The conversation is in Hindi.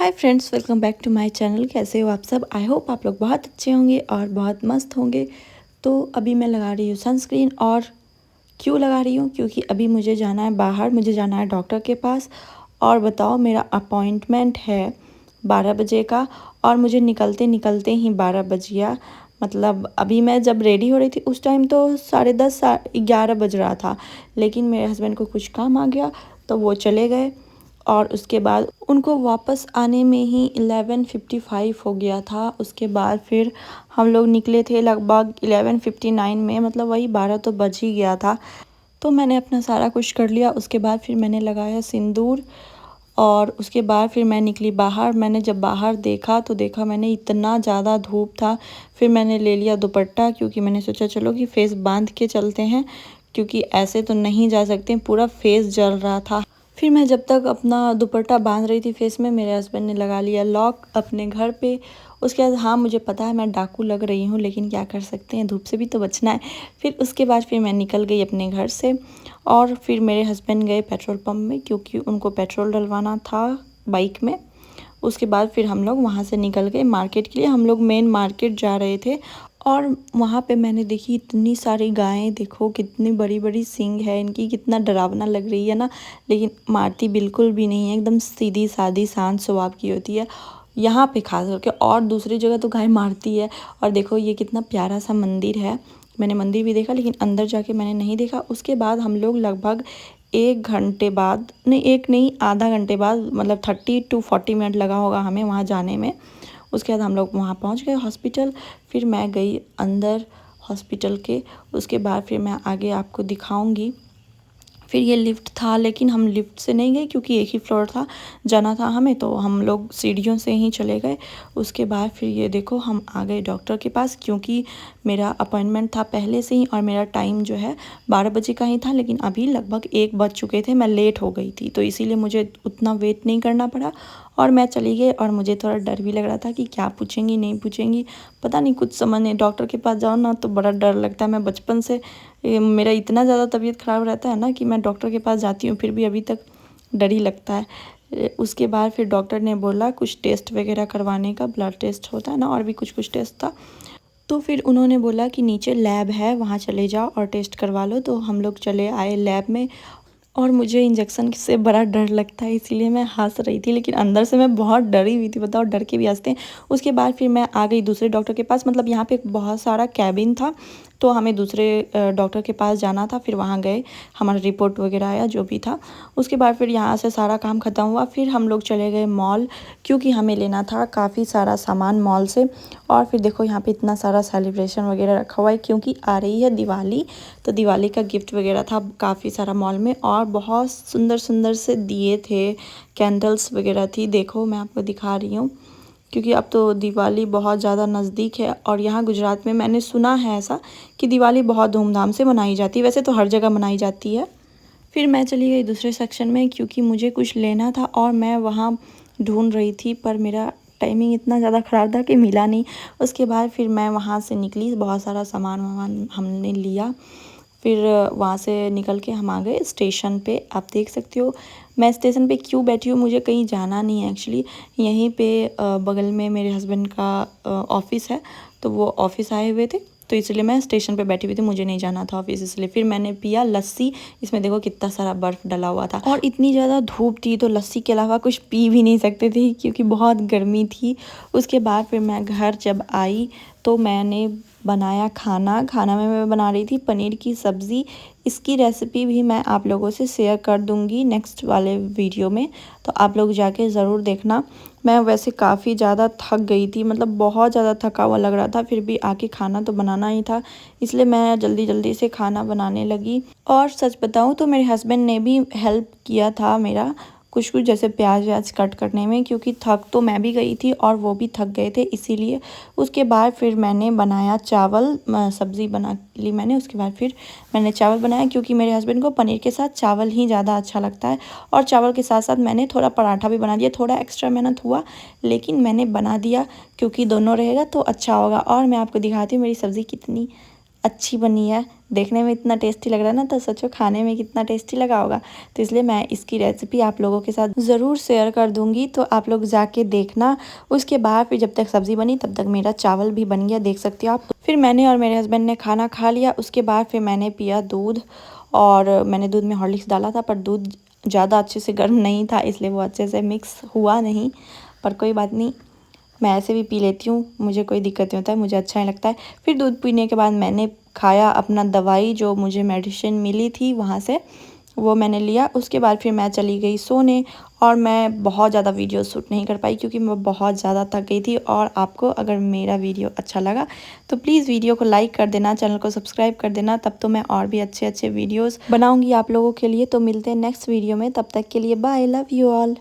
Hi friends, welcome back to my channel. कैसे हो आप सब? आई होप आप लोग बहुत अच्छे होंगे और बहुत मस्त होंगे। तो अभी मैं लगा रही हूँ सनस्क्रीन। और क्यों लगा रही हूँ? क्योंकि अभी मुझे जाना है बाहर, मुझे जाना है डॉक्टर के पास। और बताओ, मेरा अपॉइंटमेंट है 12 बजे का और मुझे निकलते निकलते ही 12 बज गया। मतलब अभी मैं जब रेडी हो रही थी उस टाइम तो 10:30 11 बज रहा था, लेकिन मेरे हस्बैंड को कुछ काम आ गया तो वो चले गए। और उसके बाद उनको वापस आने में ही 11:55 हो गया था। उसके बाद फिर हम लोग निकले थे लगभग 11:59 में, मतलब वही 12 तो बज ही गया था। तो मैंने अपना सारा कुछ कर लिया। उसके बाद फिर मैंने लगाया सिंदूर और उसके बाद फिर मैं निकली बाहर। मैंने जब बाहर देखा तो देखा मैंने इतना ज़्यादा धूप था। फिर मैंने ले लिया दुपट्टा, क्योंकि मैंने सोचा चलो कि फेस बांध के चलते हैं, क्योंकि ऐसे तो नहीं जा सकते, पूरा फेस जल रहा था। फिर मैं जब तक अपना दुपट्टा बांध रही थी फेस में, मेरे हस्बैंड ने लगा लिया लॉक अपने घर पे। उसके बाद हाँ, मुझे पता है मैं डाकू लग रही हूँ, लेकिन क्या कर सकते हैं, धूप से भी तो बचना है। फिर उसके बाद फिर मैं निकल गई अपने घर से। और फिर मेरे हस्बैंड गए पेट्रोल पंप में, क्योंकि उनको पेट्रोल डलवाना था बाइक में। उसके बाद फिर हम लोग वहाँ से निकल गए मार्केट के लिए। हम लोग मेन मार्केट जा रहे थे और वहाँ पे मैंने देखी इतनी सारी गायें। देखो कितनी बड़ी बड़ी सींग है इनकी, कितना डरावना लग रही है ना। लेकिन मारती बिल्कुल भी नहीं है, एकदम सीधी सादी शांत स्वभाव की होती है यहाँ पे खास करके। और दूसरी जगह तो गाय मारती है। और देखो ये कितना प्यारा सा मंदिर है। मैंने मंदिर भी देखा, लेकिन अंदर जाके मैंने नहीं देखा। उसके बाद हम लोग लगभग 1 घंटे बाद, नहीं एक नहीं, आधा घंटे बाद, मतलब 30 to 40 मिनट लगा होगा हमें वहाँ जाने में। उसके बाद हम लोग वहाँ पहुँच गए हॉस्पिटल। फिर मैं गई अंदर हॉस्पिटल के। उसके बाद फिर मैं आगे आपको दिखाऊंगी। फिर ये लिफ्ट था, लेकिन हम लिफ्ट से नहीं गए क्योंकि एक ही फ्लोर था, जाना था हमें, तो हम लोग सीढ़ियों से ही चले गए। उसके बाद फिर ये देखो हम आ गए डॉक्टर के पास, क्योंकि मेरा अपॉइंटमेंट था पहले से ही और मेरा टाइम जो है 12 बजे का ही था। लेकिन अभी लगभग 1 बज चुके थे, मैं लेट हो गई थी, तो इसीलिए मुझे उतना वेट नहीं करना पड़ा और मैं चली गई। और मुझे थोड़ा डर भी लग रहा था कि क्या पूछेंगी नहीं पूछेंगी, पता नहीं, कुछ समझ नहीं। डॉक्टर के पास जाओ ना तो बड़ा डर लगता है। मैं बचपन से मेरा इतना ज़्यादा तबीयत ख़राब रहता है ना कि मैं डॉक्टर के पास जाती हूँ, फिर भी अभी तक डर ही लगता है। उसके बाद फिर डॉक्टर ने बोला कुछ टेस्ट वगैरह करवाने का, ब्लड टेस्ट होता है ना, और भी कुछ कुछ टेस्ट था। तो फिर उन्होंने बोला कि नीचे लैब है, वहाँ चले जाओ और टेस्ट करवा लो। तो हम लोग चले आए लैब में। और मुझे इंजेक्शन से बड़ा डर लगता है, इसीलिए मैं हंस रही थी, लेकिन अंदर से मैं बहुत डरी हुई थी। बताओ, डर के भी हंसते हैं। उसके बाद फिर मैं आ गई दूसरे डॉक्टर के पास। मतलब यहाँ पे बहुत सारा कैबिन था, तो हमें दूसरे डॉक्टर के पास जाना था। फिर वहाँ गए, हमारा रिपोर्ट वगैरह आया जो भी था। उसके बाद फिर यहाँ से सारा काम ख़त्म हुआ। फिर हम लोग चले गए मॉल, क्योंकि हमें लेना था काफ़ी सारा सामान मॉल से। और फिर देखो यहाँ पे इतना सारा सेलिब्रेशन वगैरह रखा हुआ है, क्योंकि आ रही है दिवाली, तो दिवाली का गिफ्ट वगैरह था काफ़ी सारा मॉल में। और बहुत सुंदर सुंदर से दिए थे, कैंडल्स वगैरह थी। देखो मैं आपको दिखा रही हूँ, क्योंकि अब तो दिवाली बहुत ज़्यादा नज़दीक है। और यहाँ गुजरात में मैंने सुना है ऐसा कि दिवाली बहुत धूमधाम से मनाई जाती है, वैसे तो हर जगह मनाई जाती है। फिर मैं चली गई दूसरे सेक्शन में, क्योंकि मुझे कुछ लेना था और मैं वहाँ ढूंढ रही थी, पर मेरा टाइमिंग इतना ज़्यादा ख़राब था कि मिला नहीं। उसके बाद फिर मैं वहाँ से निकली, बहुत सारा सामान वामान हमने लिया। फिर वहाँ से निकल के हम आ गए स्टेशन पे। आप देख सकते हो मैं स्टेशन पे क्यों बैठी हूँ, मुझे कहीं जाना नहीं है एक्चुअली। यहीं पे बगल में मेरे हस्बैंड का ऑफिस है, तो वो ऑफिस आए हुए थे, तो इसलिए मैं स्टेशन पे बैठी हुई थी, मुझे नहीं जाना था ऑफिस, इसलिए। फिर मैंने पिया लस्सी। इसमें देखो कितना सारा बर्फ़ डला हुआ था और इतनी ज़्यादा धूप थी, तो लस्सी के अलावा कुछ पी भी नहीं सकते थे, क्योंकि बहुत गर्मी थी। उसके बाद फिर मैं घर जब आई तो मैंने बनाया खाना में मैं बना रही थी पनीर की सब्ज़ी। इसकी रेसिपी भी मैं आप लोगों से शेयर कर दूंगी नेक्स्ट वाले वीडियो में, तो आप लोग जाके ज़रूर देखना। मैं वैसे काफ़ी ज़्यादा थक गई थी, मतलब बहुत ज़्यादा थका हुआ लग रहा था, फिर भी आके खाना तो बनाना ही था, इसलिए मैं जल्दी जल्दी से खाना बनाने लगी। और सच बताऊँ तो मेरे हस्बैंड ने भी हेल्प किया था मेरा कुछ कुछ, जैसे प्याज व्याज कट करने में, क्योंकि थक तो मैं भी गई थी और वो भी थक गए थे, इसीलिए। उसके बाद फिर मैंने बनाया चावल, सब्ज़ी बना ली मैंने। उसके बाद फिर मैंने चावल बनाया, क्योंकि मेरे हस्बैंड को पनीर के साथ चावल ही ज़्यादा अच्छा लगता है। और चावल के साथ साथ मैंने थोड़ा पराठा भी बना दिया। थोड़ा एक्स्ट्रा मेहनत हुआ, लेकिन मैंने बना दिया, क्योंकि दोनों रहेगा तो अच्छा होगा। और मैं आपको दिखाती हूँ मेरी सब्ज़ी कितनी अच्छी बनी है। देखने में इतना टेस्टी लग रहा है ना, तो सोचो खाने में कितना टेस्टी लगा होगा। तो इसलिए मैं इसकी रेसिपी आप लोगों के साथ ज़रूर शेयर कर दूंगी, तो आप लोग जाके देखना। उसके बाद फिर जब तक सब्ज़ी बनी तब तक मेरा चावल भी बन गया, देख सकते हो आप। फिर मैंने और मेरे हस्बैंड ने खाना खा लिया। उसके बाद फिर मैंने पिया दूध, और मैंने दूध में हॉर्लिक्स डाला था, पर दूध ज़्यादा अच्छे से गर्म नहीं था, इसलिए वो अच्छे से मिक्स हुआ नहीं। पर कोई बात नहीं, मैं ऐसे भी पी लेती हूँ, मुझे कोई दिक्कत नहीं होता है, मुझे अच्छा ही लगता है। फिर दूध पीने के बाद मैंने खाया अपना दवाई, जो मुझे मेडिसिन मिली थी वहाँ से, वो मैंने लिया। उसके बाद फिर मैं चली गई सोने, और मैं बहुत ज़्यादा वीडियो शूट नहीं कर पाई क्योंकि मैं बहुत ज़्यादा थक गई थी। और आपको अगर मेरा वीडियो अच्छा लगा तो प्लीज़ वीडियो को लाइक कर देना, चैनल को सब्सक्राइब कर देना, तब तो मैं और भी अच्छे अच्छे वीडियोज़ बनाऊँगी आप लोगों के लिए। तो मिलते हैं नेक्स्ट वीडियो में, तब तक के लिए बाय, लव यू ऑल।